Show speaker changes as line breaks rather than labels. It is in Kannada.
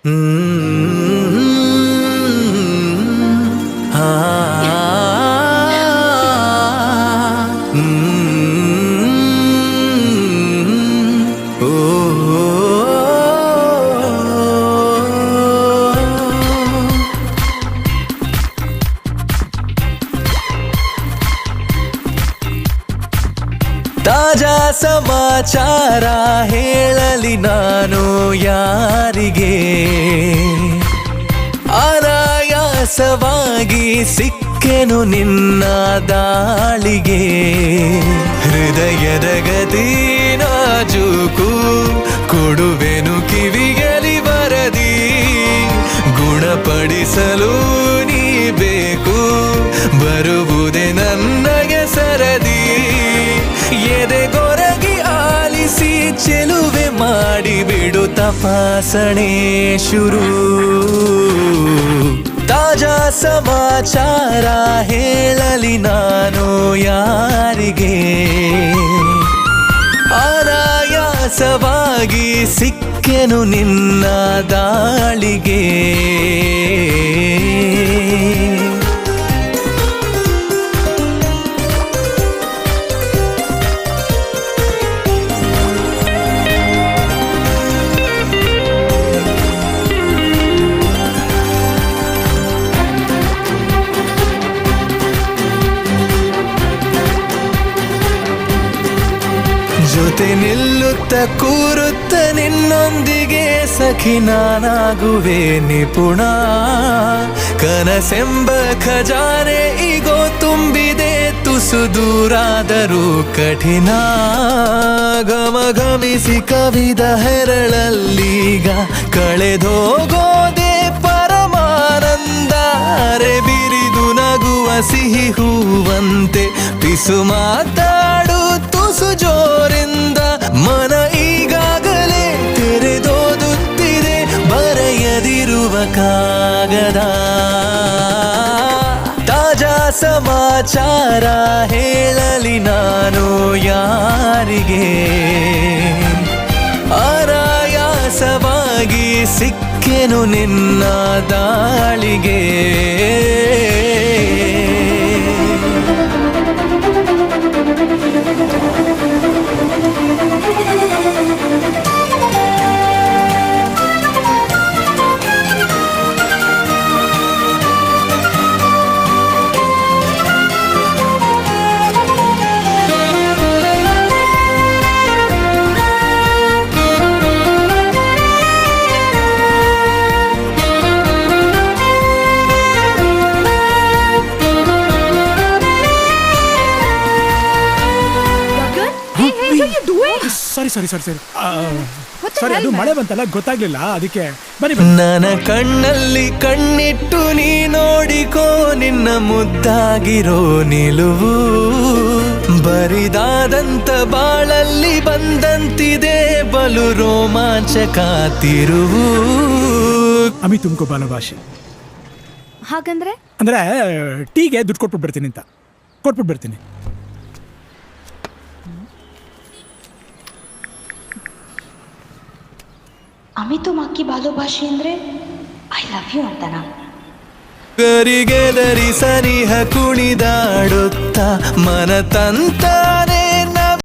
ತಾಜಾ ಸಮಾಚಾರ ಹೇಳಲಿ ನಾನು ಯಾರಿಗೆ, ಅನಾಯಾಸವಾಗಿ ಸಿಕ್ಕೆನು ನಿನ್ನ ದಾಳಿಗೆ. ಹೃದಯದ ಗತಿ ನಾಜೂಕು ಕೊಡುವೆನು ಕಿವಿಗಲಿ ಬರದಿ, ಗುಣಪಡಿಸಲು ನೀ ಬೇಕು ಬರುವುದೇ ನನಗೆ ಸರದಿ. ಎದೆಗೊರಗಿ ಆಲಿಸಿ ಚೆಲುವೆ ಮಾಡಿಬಿಡು ತಪಾಸಣೆ ಶುರು. ತಾಜಾ ಸಮಾಚಾರ ಹೇಳಲಿ ನಾನು ಯಾರಿಗೆ, ಅನಾಯಾಸವಾಗಿ ಸಿಕ್ಕೆನು ನಿನ್ನ ದಾಳಿಗೆ. ಜೊತೆ ನಿಲ್ಲುತ್ತ ಕೂರುತ್ತ ನಿನ್ನೊಂದಿಗೆ ಸಖಿ ನಾನಾಗುವೆ ನಿಪುಣ. ಕನಸೆಂಬ ಖಜಾನೆ ಈಗೋ ತುಂಬಿದೆ ತುಸು ದೂರಾದರೂ ಕಠಿಣ. ಘಮಘಮಿಸಿ ಕವಿದ ಹೆರಳಲ್ಲೀಗ ಕಳೆದೋಗೋದೆ ಪರಮಾನಂದ. ಅರೆ ಬಿರಿದು ನಗುವ ಸಿಹಿ ಹೂವಂತೆ ಪಿಸು ಮಾತಾಡು ತುಸು ಜೋರಿಂದ. ಮನ ಈಗಾಗಲೇ ತೆರೆದೋದುತ್ತಿದೆ ಬರೆಯದಿರುವ ಕಾಗದ. ತಾಜಾ ಸಮಾಚಾರ ಹೇಳಲಿ ನಾನು ಯಾರಿಗೆ, ಅನಾಯಾಸವಾಗಿ ಸಿಕ್ಕೆನು ನಿನ್ನ ದಾಳಿಗೆ.
ಸಾರಿ ಅದು ಮಳೆ ಬಂತಲ್ಲ ಗೊತ್ತಾಗ್ಲಿಲ್ಲ, ಅದಕ್ಕೆ ಬನ್ನಿ.
ನನ್ನ ಕಣ್ಣಲ್ಲಿ ಕಣ್ಣಿಟ್ಟು ನೀ ನೋಡಿಕೋ ನಿನ್ನ ಮುದ್ದಾಗಿರೋ ನಿಲುವು. ಬರಿದಾದಂತ ಬಾಳಲ್ಲಿ ಬಂದಂತಿದೆ ಬಲು ರೋಮಾಂಚಕ ತಿರುವು.
ಅಮಿ ತುಮಕೋ ಬಾಲಭಾಷೆ
ಹಾಗಂದ್ರೆ
ಅಂದ್ರೆ ಟೀಗೆ ದುಡ್ಡು ಕೊಟ್ಬಿಟ್ಟು ಬರ್ತೀನಿ ಅಂತ ಕೊಟ್ಬಿಟ್ಟು ಬರ್ತೀನಿ.
ಅಮಿತು ಮಕ್ಕಿ ಬಾಲೋಭಾಷೆ ಅಂದ್ರೆ ಐ ಲವ್ ಯು ಅಂತನಾ?
ಗರಿಗೆದರಿ ಸನಿಹ ಕುಣಿದಾಡುತ್ತ ಮನ ತಂತ